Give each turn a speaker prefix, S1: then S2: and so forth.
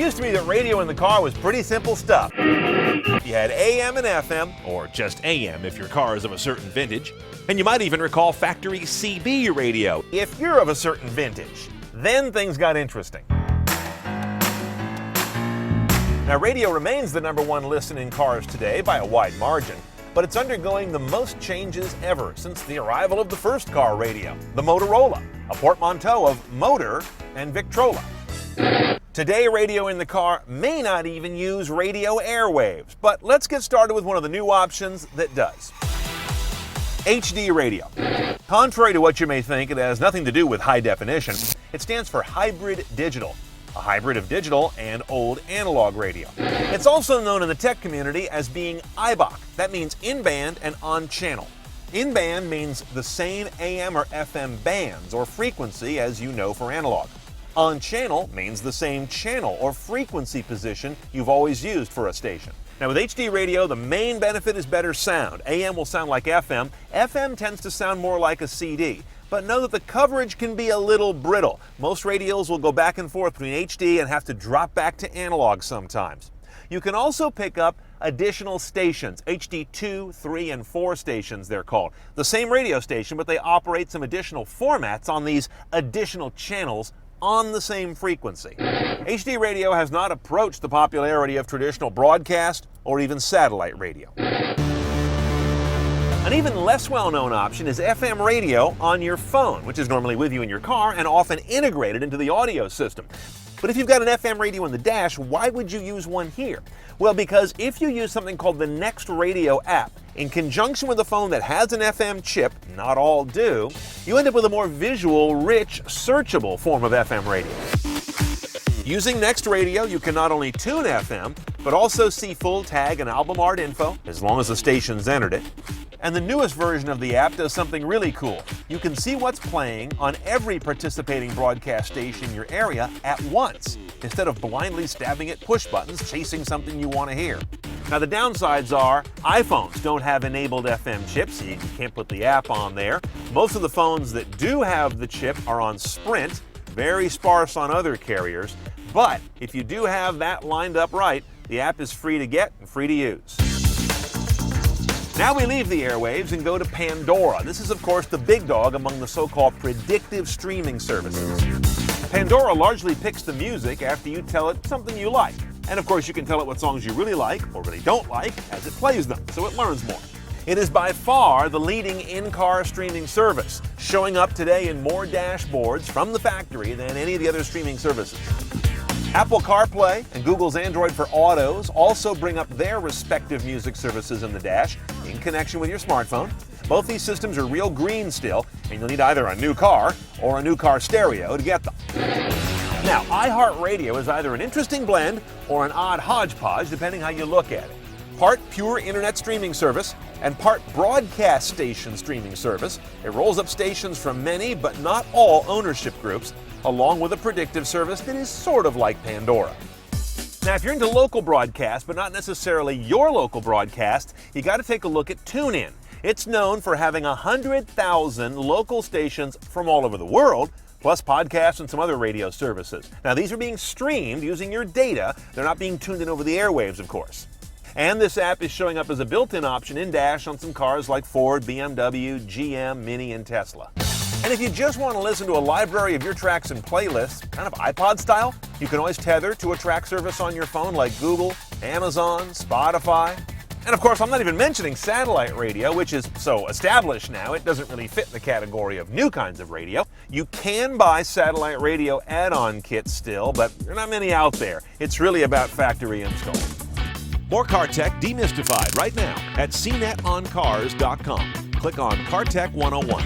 S1: used to be that radio in the car was pretty simple stuff. You had AM and FM, or just AM if your car is of a certain vintage, and you might even recall factory CB radio if you're of a certain vintage. Then things got interesting. Now, radio remains the #1 listen in cars today by a wide margin, but it's undergoing the most changes ever since the arrival of the first car radio, the Motorola, a portmanteau of motor and Victrola. Today, radio in the car may not even use radio airwaves, but let's get started with one of the new options that does. HD radio. Contrary to what you may think, it has nothing to do with high definition. It stands for hybrid digital, a hybrid of digital and old analog radio. It's also known in the tech community as being IBOC. That means in-band and on-channel. In-band means the same AM or FM bands or frequency as you know for analog. On-channel means the same channel or frequency position you've always used for a station. Now with HD radio, the main benefit is better sound. AM will sound like FM. FM tends to sound more like a CD. But know that the coverage can be a little brittle. Most radios will go back and forth between HD and have to drop back to analog sometimes. You can also pick up additional stations, HD 2, 3, and 4 stations they're called. The same radio station, but they operate some additional formats on these additional channels on the same frequency. HD radio has not approached the popularity of traditional broadcast or even satellite radio. An even less well-known option is FM radio on your phone, which is normally with you in your car and often integrated into the audio system. But if you've got an FM radio in the dash, why would you use one here? Well, because if you use something called the Next Radio app, in conjunction with a phone that has an FM chip, not all do, you end up with a more visual, rich, searchable form of FM radio. Using Next Radio, you can not only tune FM, but also see full tag and album art info, as long as the station's entered it. And the newest version of the app does something really cool. You can see what's playing on every participating broadcast station in your area at once, instead of blindly stabbing at push buttons, chasing something you want to hear. Now the downsides are, iPhones don't have enabled FM chips, so you can't put the app on there. Most of the phones that do have the chip are on Sprint, very sparse on other carriers. But if you do have that lined up right, the app is free to get and free to use. Now we leave the airwaves and go to Pandora. This is, of course, the big dog among the so-called predictive streaming services. Pandora largely picks the music after you tell it something you like. And of course, you can tell it what songs you really like or really don't like as it plays them, so it learns more. It is by far the leading in-car streaming service, showing up today in more dashboards from the factory than any of the other streaming services. Apple CarPlay and Google's Android for Autos also bring up their respective music services in the dash in connection with your smartphone. Both these systems are real green still, and you'll need either a new car or a new car stereo to get them. Now, iHeartRadio is either an interesting blend or an odd hodgepodge, depending how you look at it. Part pure internet streaming service and part broadcast station streaming service. It rolls up stations from many, but not all, ownership groups, along with a predictive service that is sort of like Pandora. Now, if you're into local broadcast, but not necessarily your local broadcast, you got to take a look at TuneIn. It's known for having 100,000 local stations from all over the world, plus podcasts and some other radio services. Now, these are being streamed using your data. They're not being tuned in over the airwaves, of course. And this app is showing up as a built-in option in dash on some cars like Ford, BMW, GM, Mini, and Tesla. And if you just want to listen to a library of your tracks and playlists, kind of iPod style, you can always tether to a track service on your phone like Google, Amazon, Spotify. And of course, I'm not even mentioning satellite radio, which is so established now, it doesn't really fit in the category of new kinds of radio. You can buy satellite radio add-on kits still, but there are not many out there. It's really about factory install. More car tech demystified right now at CNETOnCars.com. Click on Car Tech 101.